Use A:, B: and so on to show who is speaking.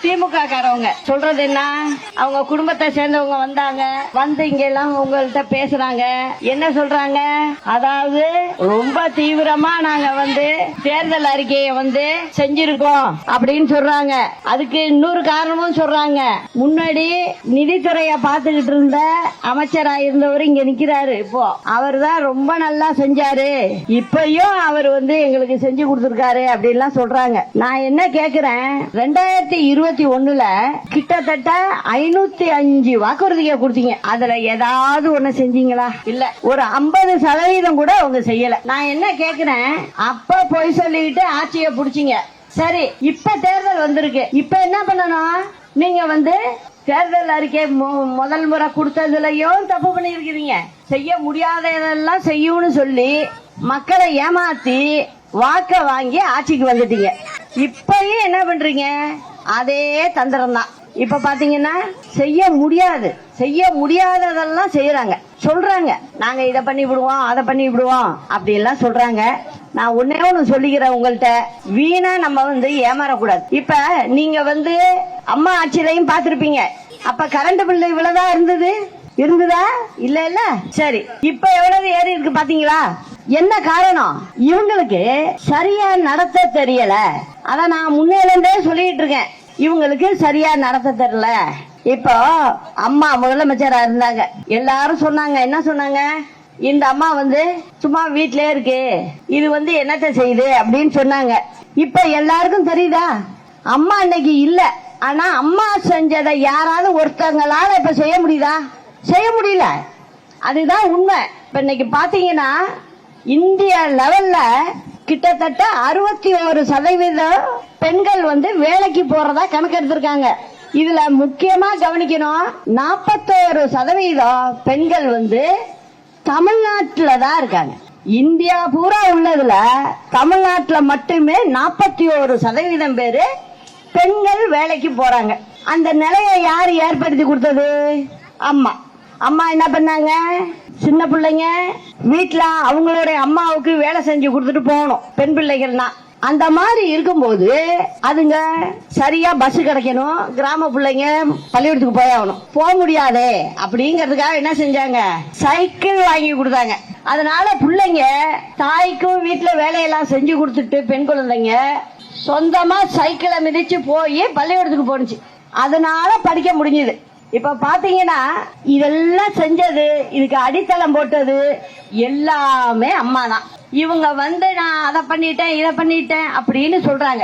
A: திமுக காரவங்க சொல்றது என்ன, அவங்க குடும்பத்தை சேர்ந்தவங்க வந்தாங்க, வந்து இங்க எல்லாம் உங்கள்கிட்ட பேசுறாங்க. என்ன சொல்றாங்க, அதாவது ரொம்ப தீவிரமா நாங்க தேர்தல் அறிக்கையை செஞ்சிருக்கோம் அப்படின்னு சொல்றாங்க. அதுக்கு இன்னொரு காரணமும் சொல்றாங்க. முன்னாடி நிதித்துறைய பாத்துக்கிட்டு இருந்த அமைச்சரா இருந்தவர் இங்க நிக்கிறாரு. இப்போ அவர் தான் ரொம்ப நல்லா செஞ்சாரு, இப்பயும் அவர் எங்களுக்கு செஞ்சு கொடுத்திருக்காரு அப்படின்லாம் சொல்றாங்க. நான் என்ன கேக்குறேன், 2021 கிட்டத்தட்ட 505 வாக்குறுதியை கொடுத்தீங்க. அதுல ஏதாவது ஒண்ணு செஞ்சீங்களா? இல்ல. ஒரு 50% கூட அவங்க செய்யல. நான் என்ன கேக்குறேன், அப்ப பொய் சொல்லிட்டு ஆட்சியை புடிச்சீங்க. சரி, இப்ப தேர்தல் வந்திருக்கு. இப்ப என்ன பண்ணணும்? நீங்க தேர்தல் அறிக்கை முதல் முறை கொடுத்ததுலயும் தப்பு பண்ணிருக்கீங்க. செய்ய முடியாததெல்லாம் செய்யும்னு சொல்லி மக்களை ஏமாத்தி வாக்க வாங்கி ஆட்சிக்கு வந்துட்டீங்க. இப்பயும் என்ன பண்றீங்க? அதே தந்திரம் தான். இப்ப பாத்தீங்கன்னா செய்ய முடியாததெல்லாம் செய்யறாங்க. சொல்றாங்க நாங்க இத பண்ணி விடுவோம், அதை பண்ணி விடுவோம் அப்படி எல்லாம் சொல்றாங்க. நான் ஒன்னே ஒண்ணு சொல்லிக்கிறேன் உங்கள்கிட்ட, வீணா நம்ம ஏமாறக்கூடாது. இப்ப நீங்க அம்மா ஆட்சியிலையும் பாத்திருப்பீங்க. அப்ப கரண்ட் பில்லு இவ்வளவுதான் இருந்ததா? இல்ல இல்ல. சரி, இப்ப எவ்வளவு ஏறி இருக்கு பாத்தீங்களா? என்ன காரணம்? இவங்களுக்கு சரியா நடத்த தெரியல. அத நான் முன்னேறே சொல்லிட்டு இருக்கேன், இவங்களுக்கு சரியா நடத்த தெரியல. இப்போ அம்மா முதலமைச்சரா இருந்தாங்க, எல்லாரும் சொன்னாங்க. என்ன சொன்னாங்க? இந்த அம்மா சும்மா வீட்லயே இருக்கு, இது என்னத்த செய்யுது அப்படின்னு சொன்னாங்க. இப்ப எல்லாருக்கும் தெரியுதா அம்மா இன்னைக்கு இல்ல. ஆனா அம்மா செஞ்சதை யாராவது ஒருத்தங்களால இப்ப செய்ய முடியுதா? செய்ய முடியல. அதுதான் உண்மை. இப்ப இன்னைக்கு பாத்தீங்கன்னா இந்திய லெவல்ல கிட்டத்தட்ட 61% பெண்கள் வேலைக்கு போறதா கணக்கு எடுத்திருக்காங்க. இதுல முக்கியமா கவனிக்கணும், 41% பெண்கள் தமிழ்நாட்டுல தான் இருக்காங்க. இந்தியா பூரா உள்ளதுல தமிழ்நாட்டுல மட்டுமே 41% பேரு பெண்கள் வேலைக்கு போறாங்க. அந்த நிலையை யார் ஏற்படுத்தி கொடுத்தது? அம்மா. அம்மா என்ன பண்ணாங்க? சின்ன பிள்ளைங்க வீட்டுல அவங்களுடைய அம்மாவுக்கு வேலை செஞ்சு கொடுத்துட்டு போகணும், பெண் பிள்ளைகள்னா. அந்த மாதிரி இருக்கும்போது அதுங்க சரியா பஸ் கிடைக்கணும், கிராம பிள்ளைங்க பள்ளிக்கூடத்துக்கு போயாகணும், போக முடியாதே அப்படிங்கறதுக்காக என்ன செஞ்சாங்க? சைக்கிள் வாங்கி கொடுத்தாங்க. அதனால பிள்ளைங்க தாய்க்கும் வீட்டுல வேலையெல்லாம் செஞ்சு கொடுத்துட்டு பெண் குழந்தைங்க சொந்தமா சைக்கிளை மிதிச்சு போய் பள்ளிக்கூடத்துக்கு போனுச்சு. அதனால படிக்க முடிஞ்சது. இப்ப பாத்தீங்கன்னா இதெல்லாம் செஞ்சது, இதுக்கு அடித்தளம் போட்டது எல்லாமே அம்மா தான். இவங்க நான் அதை பண்ணிட்டேன் இதை பண்ணிட்டேன் அப்படின்னு சொல்றாங்க.